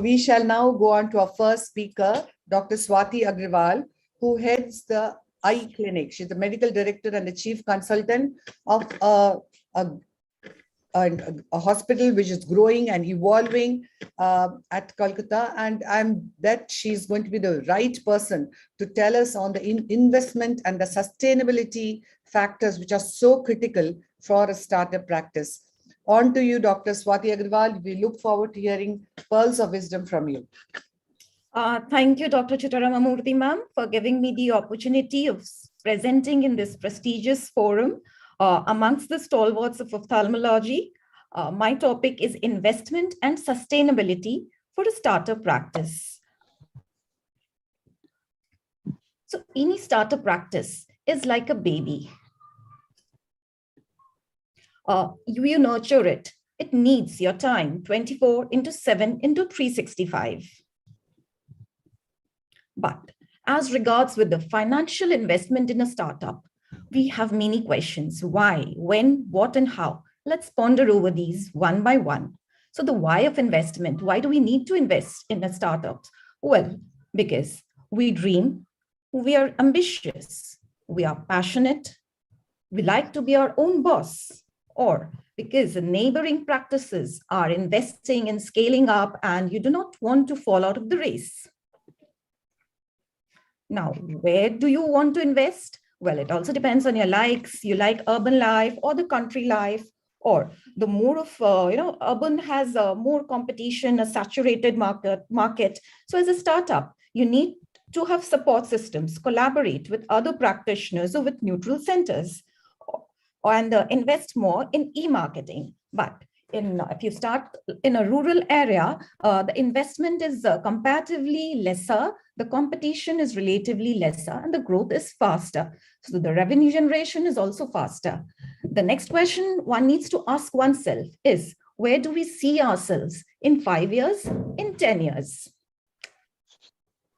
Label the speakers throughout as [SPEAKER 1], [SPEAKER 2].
[SPEAKER 1] We shall now go on to our first speaker, Dr. Swati Agarwal, who heads the eye clinic. She's the medical director and the chief consultant of a hospital which is growing and evolving at Kolkata. And I'm bet she's going to be the right person to tell us on the investment and the sustainability factors which are so critical for a startup practice. On to you, Dr. Swati Agarwal. We look forward to hearing pearls of wisdom from you.
[SPEAKER 2] Thank you, Dr. Chitharamamurthy, ma'am, for giving me the opportunity of presenting in this prestigious forum amongst the stalwarts of ophthalmology. My topic is investment and sustainability for a startup practice. So any startup practice is like a baby. You nurture it. It needs your time 24/7/365. But as regards with the financial investment in a startup, we have many questions. Why, when, what, and how? Let's ponder over these one by one. So the why of investment, why do we need to invest in a startup? Well, because we dream, we are ambitious, we are passionate, we like to be our own boss, or because the neighboring practices are investing in scaling up and you do not want to fall out of the race. Now, where do you want to invest? Well, it also depends on your likes. You like urban life or the country life, or the more of, urban has more competition, a saturated market. So as a startup, you need to have support systems, collaborate with other practitioners or with neutral centers, and invest more in e-marketing. But if you start in a rural area, the investment is comparatively lesser, the competition is relatively lesser, and the growth is faster. So the revenue generation is also faster. The next question one needs to ask oneself is, where do we see ourselves in 5 years, in 10 years?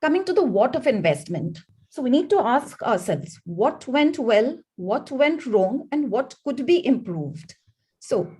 [SPEAKER 2] Coming to the what of investment. So we need to ask ourselves, what went well, what went wrong, and what could be improved? So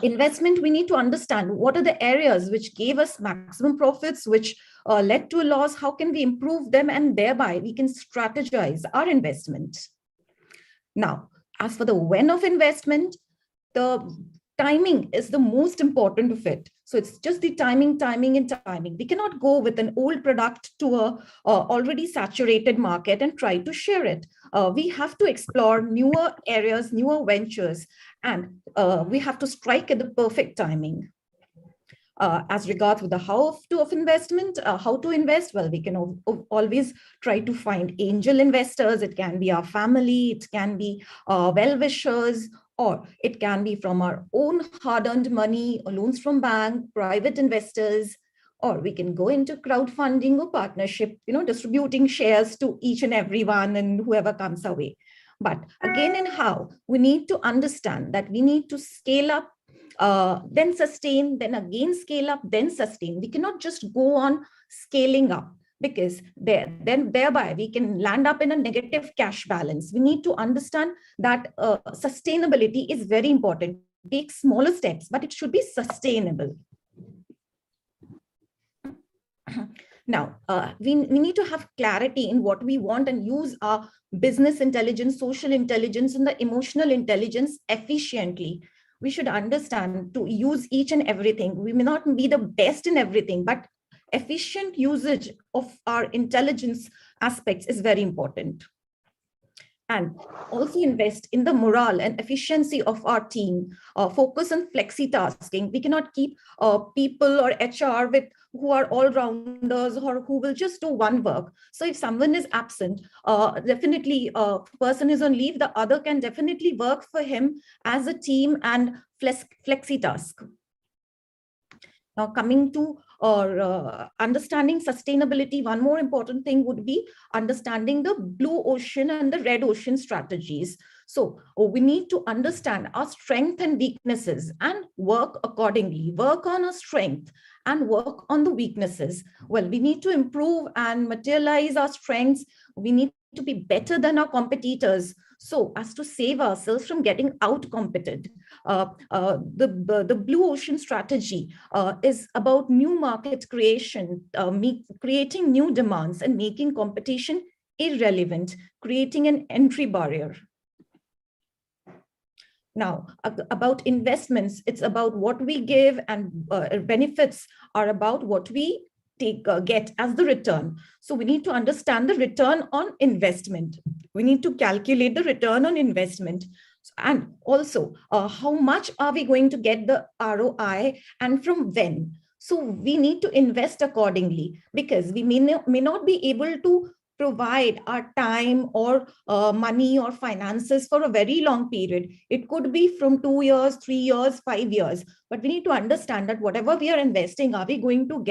[SPEAKER 2] investment, we need to understand what are the areas which gave us maximum profits, which led to a loss, how can we improve them, and thereby we can strategize our investment. Now, as for the when of investment, the timing is the most important of it. So it's just the timing. We cannot go with an old product to a already saturated market and try to share it. We have to explore newer areas, newer ventures, and we have to strike at the perfect timing. As regards with the how of investment, how to invest, well, we can always try to find angel investors. It can be our family, it can be well-wishers, or it can be from our own hard-earned money, or loans from bank, private investors, or we can go into crowdfunding or partnership, distributing shares to each and everyone and whoever comes our way. But again, in how, we need to understand that we need to scale up, then sustain, then again scale up, then sustain. We cannot just go on scaling up, because thereby we can land up in a negative cash balance. We need to understand that sustainability is very important. Take smaller steps, but it should be sustainable. Now, we need to have clarity in what we want and use our business intelligence, social intelligence, and the emotional intelligence efficiently. We should understand to use each and everything. We may not be the best in everything, but efficient usage of our intelligence aspects is very important. And also invest in the morale and efficiency of our team. Focus on flexi-tasking. We cannot keep people or HR who are all-rounders or who will just do one work. So if someone is absent, definitely a person is on leave, the other can definitely work for him as a team and flexi-task. Now, coming to understanding sustainability, one more important thing would be understanding the blue ocean and the red ocean strategies. So we need to understand our strengths and weaknesses and work accordingly, work on our strength and work on the weaknesses. Well, we need to improve and materialize our strengths. We need to be better than our competitors so as to save ourselves from getting out-competed. The Blue Ocean strategy is about new market creation, creating new demands and making competition irrelevant, creating an entry barrier. Now, about investments, it's about what we give, and benefits are about what we get as the return. So we need to understand the return on investment. We need to calculate the return on investment. And also, how much are we going to get the ROI and from when? So we need to invest accordingly, because we may not be able to provide our time or money or finances for a very long period. It could be from 2 years, 3 years, 5 years. But we need to understand that whatever we are investing, are we going to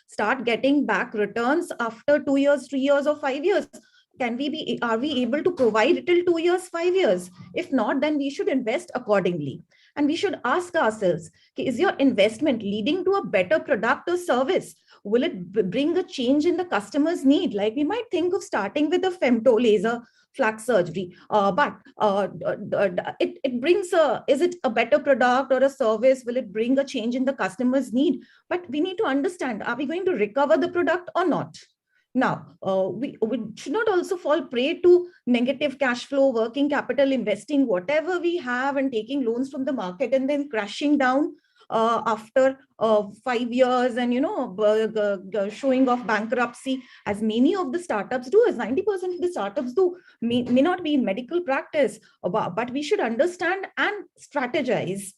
[SPEAKER 2] start getting back returns after 2 years, 3 years, or 5 years? Are we able to provide it till 2 years, 5 years? If not, then we should invest accordingly. And we should ask ourselves, is your investment leading to a better product or service? Will it bring a change in the customer's need? Like, we might think of starting with a femto laser flux surgery, but it brings is it a better product or a service? Will it bring a change in the customer's need? But we need to understand, are we going to recover the product or not? Now, we should not also fall prey to negative cash flow, working capital, investing whatever we have and taking loans from the market and then crashing down after 5 years and, showing off bankruptcy, as many of the startups do, as 90% of the startups do, may not be in medical practice, but we should understand and strategize.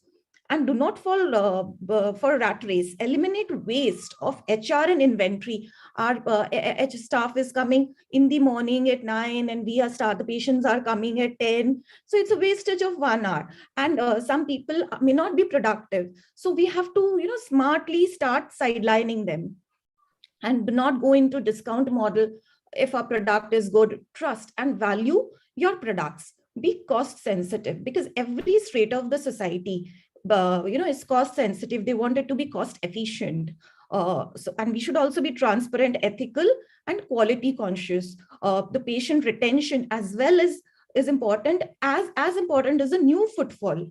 [SPEAKER 2] And do not fall for a rat race. Eliminate waste of HR and inventory. Our HR staff is coming in the morning at 9, and the patients are coming at 10. So it's a wastage of 1 hour. And some people may not be productive. So we have to, smartly start sidelining them, and do not go into discount model. If a product is good, trust and value your products. Be cost sensitive, because every strata of the society is cost sensitive. They want it to be cost efficient. And we should also be transparent, ethical, and quality conscious. The patient retention as well is important, as important as a new footfall.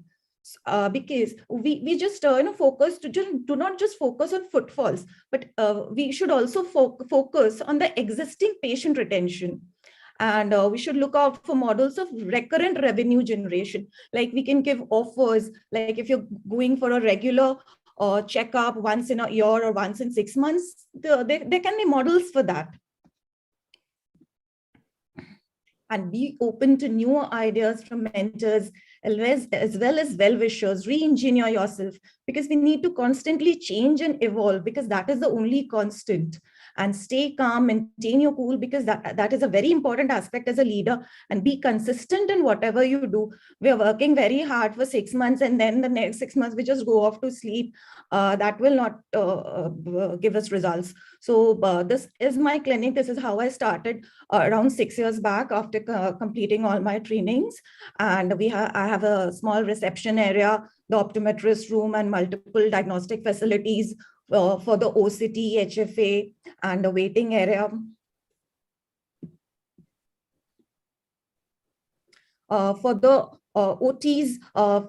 [SPEAKER 2] Because we just do not just focus on footfalls, but we should also focus on the existing patient retention. And we should look out for models of recurrent revenue generation. Like, we can give offers, like if you're going for a regular checkup once in a year or once in 6 months, there can be models for that. And be open to new ideas from mentors, as well as well-wishers. Re-engineer yourself, because we need to constantly change and evolve, because that is the only constant. And stay calm, maintain your cool, because that is a very important aspect as a leader. And be consistent in whatever you do. We are working very hard for 6 months, and then the next 6 months we just go off to sleep. That will not give us results. So this is my clinic. This is how I started around 6 years back, after completing all my trainings. And I have a small reception area, the optometrist room, and multiple diagnostic facilities for the OCT, HFA, and the waiting area. For the OTs,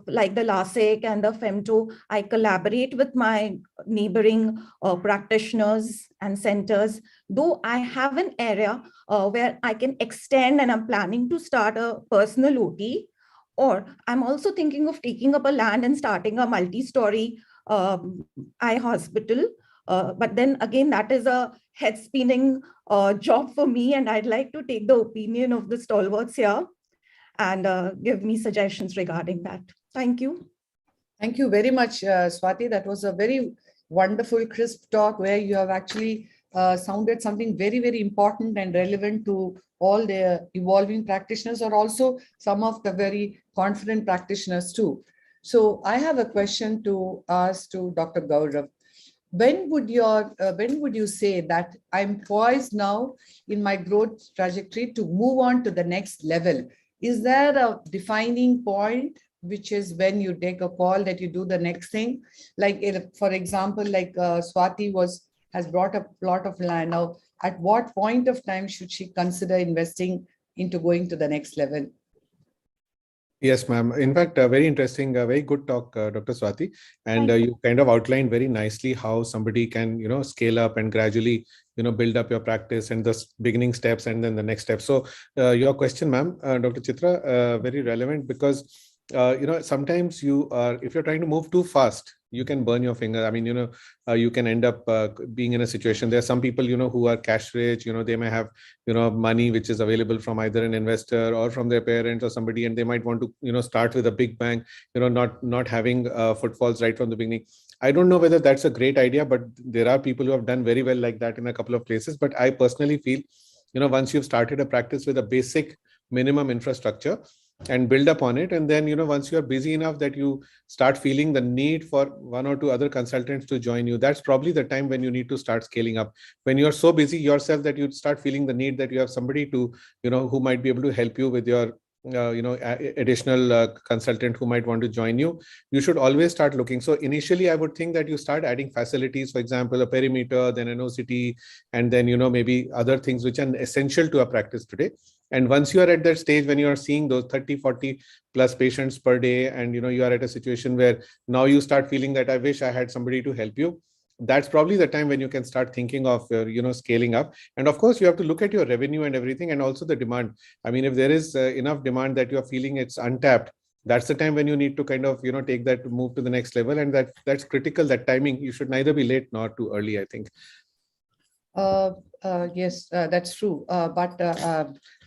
[SPEAKER 2] like the LASIK and the femto, I collaborate with my neighboring practitioners and centers. Though I have an area where I can extend, and I'm planning to start a personal OT, or I'm also thinking of taking up a land and starting a multi-story eye hospital. But then again, that is a head spinning job for me, and I'd like to take the opinion of the stalwarts here and give me suggestions regarding that. Thank you.
[SPEAKER 1] Thank you very much, Swati. That was a very wonderful, crisp talk, where you have actually sounded something very, very important and relevant to all the evolving practitioners, or also some of the very confident practitioners too. So I have a question to ask to Dr. Gaurav. When would you say that I'm poised now in my growth trajectory to move on to the next level? Is there a defining point, which is when you take a call that you do the next thing? Like, for example, like Swati was has brought a plot of land. Now, at what point of time should she consider investing into going to the next level?
[SPEAKER 3] Yes, ma'am. In fact, very interesting, very good talk, Dr. Swati. And you kind of outlined very nicely how somebody can, scale up and gradually, build up your practice and the beginning steps and then the next step. So your question, ma'am, Dr. Chitra, very relevant because, sometimes if you're trying to move too fast, you can burn your finger. I mean, you can end up being in a situation. There are some people, who are cash rich, they may have, money which is available from either an investor or from their parents or somebody, and they might want to, start with a big bang, not having footfalls right from the beginning. I don't know whether that's a great idea, but there are people who have done very well like that in a couple of places. But I personally feel, once you've started a practice with a basic minimum infrastructure, and build up on it, and then once you are busy enough that you start feeling the need for one or two other consultants to join you, that's probably the time when you need to start scaling up. When you're so busy yourself that you start feeling the need that you have somebody to who might be able to help you with your additional consultant who might want to join you, you should always start looking. So initially I would think that you start adding facilities, for example a perimeter, then an OCT, and then maybe other things which are essential to a practice today. And once you are at that stage when you are seeing those 30-40 plus patients per day, and you are at a situation where now you start feeling that I wish I had somebody to help you, that's probably the time when you can start thinking of scaling up. And of course you have to look at your revenue and everything, and also the demand. I mean, if there is enough demand that you are feeling it's untapped, that's the time when you need to kind of take that move to the next level. And that's critical. That timing, you should neither be late nor too early, I think.
[SPEAKER 1] Yes, that's true. But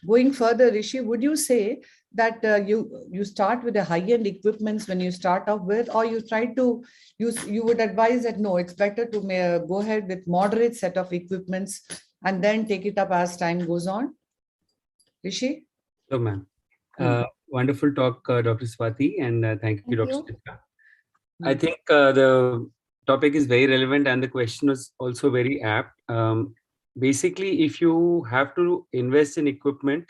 [SPEAKER 1] going further, Rishi, would you say that you start with the high-end equipments when you start off with, or you try to you would advise that no, it's better to go ahead with moderate set of equipments and then take it up as time goes on? Rishi?
[SPEAKER 4] So, ma'am. Wonderful talk, Dr. Swati, and thank you, Dr. Chitra. I think the topic is very relevant and the question was also very apt. Basically, if you have to invest in equipment,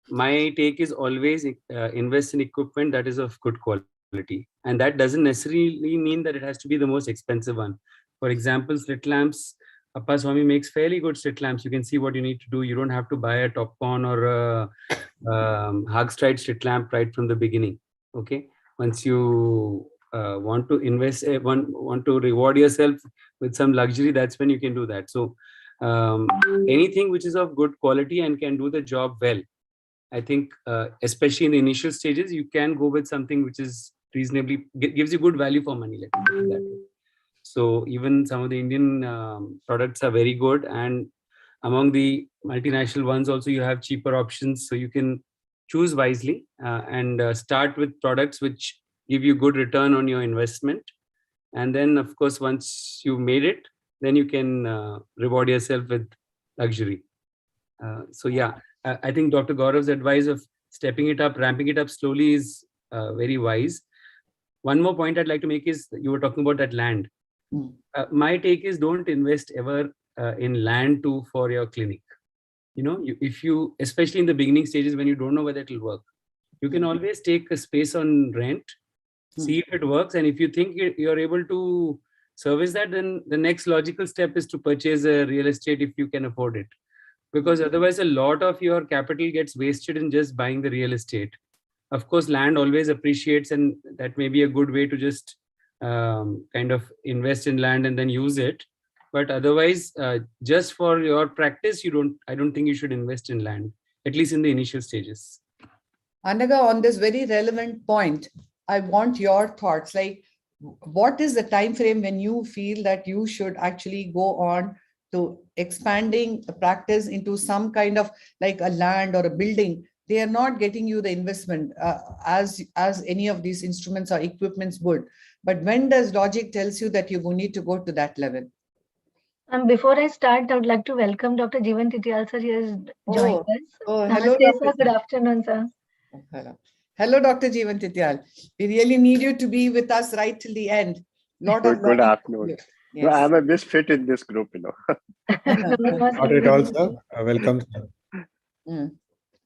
[SPEAKER 4] my take is always invest in equipment that is of good quality. And that doesn't necessarily mean that it has to be the most expensive one. For example, slit lamps, Appa Swami makes fairly good slit lamps. You can see what you need to do. You don't have to buy a Topcon or a Hagstride slit lamp right from the beginning. Okay, once you want to invest, want to reward yourself with some luxury, that's when you can do that. So anything which is of good quality and can do the job well, I think especially in the initial stages, you can go with something which is reasonably gives you good value for money. Let me put it that way. So even some of the Indian products are very good, and among the multinational ones also you have cheaper options, so you can choose wisely and start with products which give you good return on your investment. And then of course once you made it, then you can reward yourself with luxury. So yeah, I think Dr. Gaurav's advice of stepping it up, ramping it up slowly is very wise. One more point I'd like to make is you were talking about that land. My take is don't invest ever in land for your clinic. If you, especially in the beginning stages when you don't know whether it will work, you can always take a space on rent, see if it works, and if you think you're able to service that, then the next logical step is to purchase a real estate if you can afford it. Because otherwise a lot of your capital gets wasted in just buying the real estate. Of course, land always appreciates, and that may be a good way to just kind of invest in land and then use it. But otherwise, just for your practice, I don't think you should invest in land, at least in the initial stages.
[SPEAKER 1] Anaga, on this very relevant point, I want your thoughts. Like, what is the time frame when you feel that you should actually go on to expanding a practice into some kind of like a land or a building? They are not getting you the investment as any of these instruments or equipments would. But when does logic tells you that you need to go to that level?
[SPEAKER 5] Before I start, I would like to welcome Dr. Jivanti sir. He has joined us.
[SPEAKER 1] Hello,
[SPEAKER 5] Namaste, sir. Good afternoon, sir.
[SPEAKER 1] Hello, Dr. Jivanti. We really need you to be with us right till the end.
[SPEAKER 6] Good afternoon. Yes. No, I'm a misfit in this group,
[SPEAKER 3] Not at all, sir. Welcome, sir.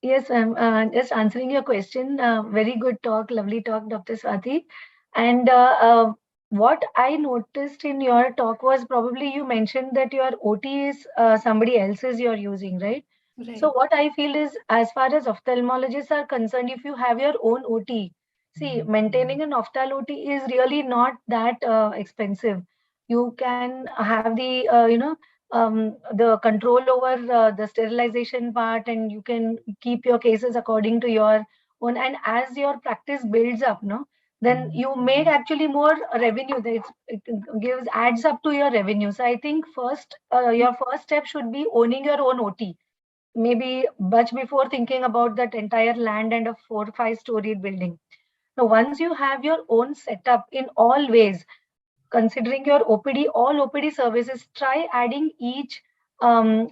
[SPEAKER 5] Yes, I'm just answering your question. Very good talk, lovely talk, Dr. Swati. And what I noticed in your talk was probably you mentioned that your OT is somebody else's you're using, right? So
[SPEAKER 2] Right.
[SPEAKER 5] what I feel is, as far as ophthalmologists are concerned, if you have your own OT, see, maintaining an ophthalmo OT is really not that expensive. You can have the the control over the sterilization part, and you can keep your cases according to your own. And as your practice builds up, no, then you make actually more revenue. That it gives adds up to your revenue. So I think first, your first step should be owning your own OT, maybe much before thinking about that entire land and a 4 or 5 story building. Now, once you have your own setup in all ways, considering your OPD, all OPD services, try adding each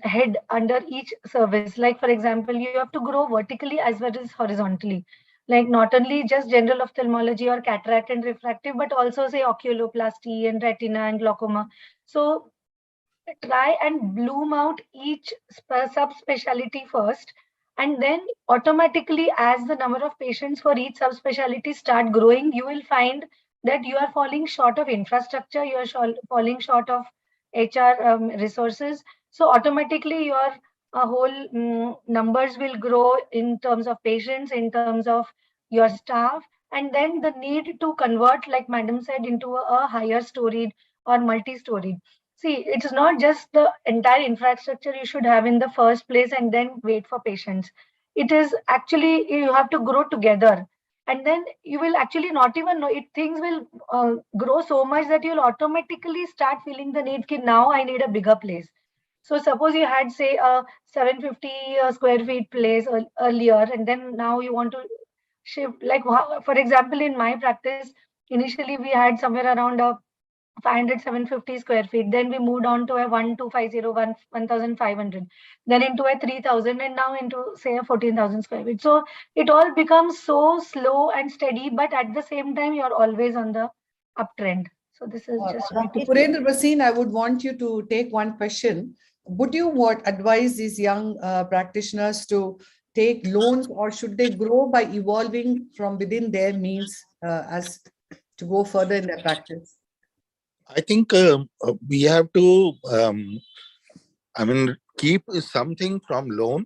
[SPEAKER 5] head under each service. Like, for example, you have to grow vertically as well as horizontally. Like, not only just general ophthalmology or cataract and refractive, but also, say, oculoplasty and retina and glaucoma. So, try and bloom out each subspecialty first, and then automatically, as the number of patients for each subspecialty start growing, you will find that you are falling short of infrastructure, you are falling short of HR resources. So automatically your whole numbers will grow in terms of patients, in terms of your staff, and then the need to convert, like Madam said, into a higher storied or multi-storied. See, it's not just the entire infrastructure you should have in the first place and then wait for patients. It is actually, you have to grow together. And then you will actually not even know it. Things will grow so much that you'll automatically start feeling the need. Ki now I need a bigger place. So suppose you had, say, a 750 square feet place earlier, and then now you want to shift. Like, for example, in my practice, initially we had somewhere around 500, 750 square feet. Then we moved on to a 1250, 1500, then into a 3000, and now into, say, a 14,000 square feet. So it all becomes so slow and steady, but at the same time, you're always on the uptrend. So this is just
[SPEAKER 1] Dr. Purendra Bhasin, I would want you to take one question. Would you advise these young practitioners to take loans, or should they grow by evolving from within their means as to go further in their practice?
[SPEAKER 7] I think we have to, keep something from loan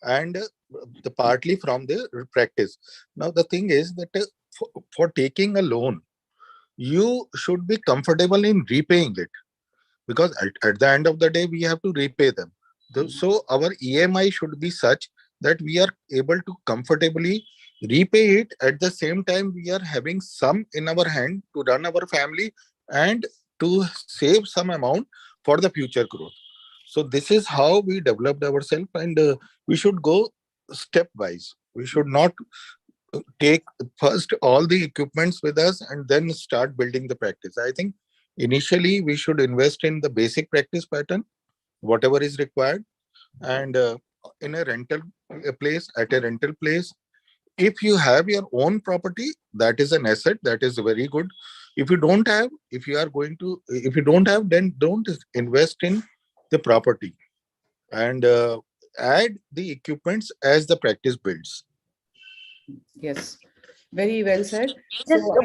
[SPEAKER 7] and the partly from the practice. Now, the thing is that for taking a loan, you should be comfortable in repaying it, because at the end of the day, we have to repay them. So our EMI should be such that we are able to comfortably repay it. At the same time, we are having some in our hand to run our family and to save some amount for the future growth. So this is how we developed ourselves, and we should go stepwise. We should not take first all the equipments with us and then start building the practice. I think initially we should invest in the basic practice pattern, whatever is required, and in a rental place, at a rental place. If you have your own property, that is an asset, that is very good. If you don't have, if you don't have, then don't invest in the property, and add the equipments as the practice builds.
[SPEAKER 1] Yes, very well said.
[SPEAKER 5] Just
[SPEAKER 1] So,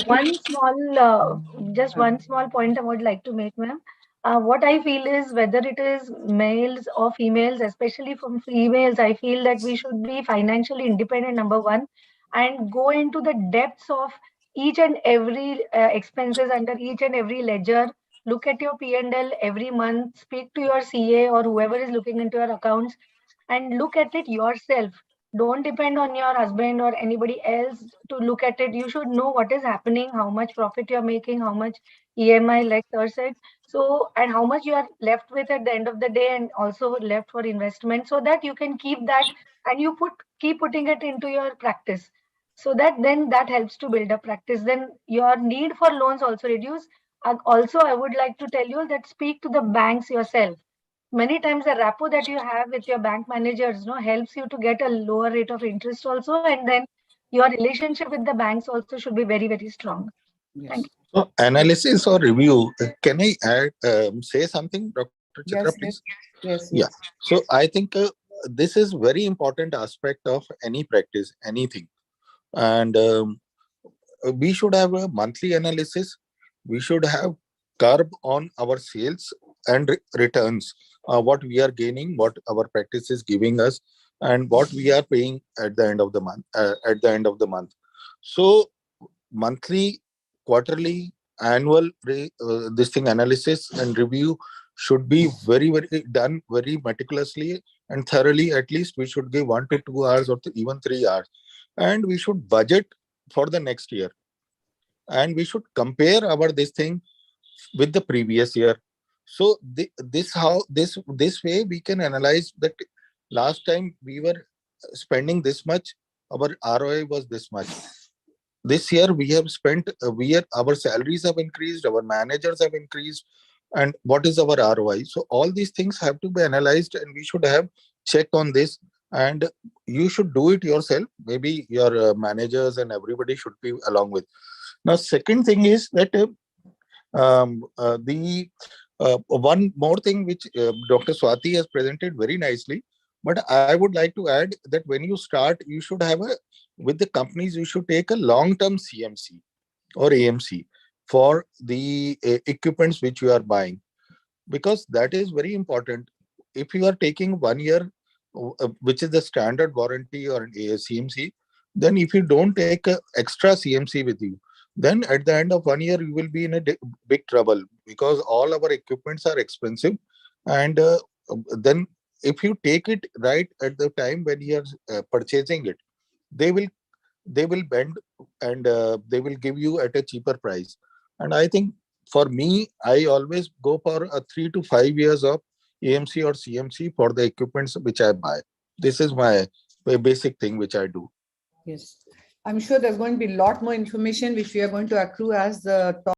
[SPEAKER 5] one small point I would like to make, ma'am. What I feel is, whether it is males or females, especially from females, I feel that we should be financially independent, number one, and go into the depths of each and every expenses under each and every ledger. Look at your P&L every month, speak to your CA or whoever is looking into your accounts, and look at it yourself. Don't depend on your husband or anybody else to look at it. You should know what is happening, how much profit you're making, how much EMI, like sir said. So, and how much you are left with at the end of the day, and also left for investment, so that you can keep that and you keep putting it into your practice. So that then that helps to build a practice. Then your need for loans also reduce. And also, I would like to tell you that speak to the banks yourself. Many times the rapport that you have with your bank managers helps you to get a lower rate of interest also, and then your relationship with the banks also should be very, very strong.
[SPEAKER 1] yes.
[SPEAKER 5] Thank you.
[SPEAKER 7] So analysis or review, can I add, say something, Dr. Chitra,
[SPEAKER 1] Yes,
[SPEAKER 7] please?
[SPEAKER 1] yes.
[SPEAKER 7] Yeah. So I think this is very important aspect of any practice, anything. And we should have a monthly analysis we should have curb on our sales and returns, what we are gaining, what our practice is giving us, and what we are paying at the end of the month. So monthly, quarterly, annual this thing analysis and review should be very done very meticulously and thoroughly. At least we should give 1 to 2 hours or even 3 hours, and we should budget for the next year, and we should compare our this thing with the previous year. So this way we can analyze that last time we were spending this much, our ROI was this much. This year we have spent, our salaries have increased, our managers have increased, and what is our ROI? So all these things have to be analyzed, and we should have check on this. And you should do it yourself. Maybe your managers and everybody should be along with. Now, second thing is that one more thing which Dr. Swati has presented very nicely, but I would like to add that when you start, you should have with the companies, you should take a long-term CMC or AMC for the equipments which you are buying, because that is very important. If you are taking 1 year, which is the standard warranty or a CMC, then if you don't take extra CMC with you, then at the end of 1 year, you will be in a big trouble, because all our equipments are expensive. And then if you take it right at the time when you are purchasing it, they will bend, and they will give you at a cheaper price. And I think for me, I always go for a 3 to 5 years of AMC or CMC for the equipments which I buy. This is my basic thing which I do.
[SPEAKER 1] Yes. I'm sure there's going to be a lot more information which we are going to accrue as the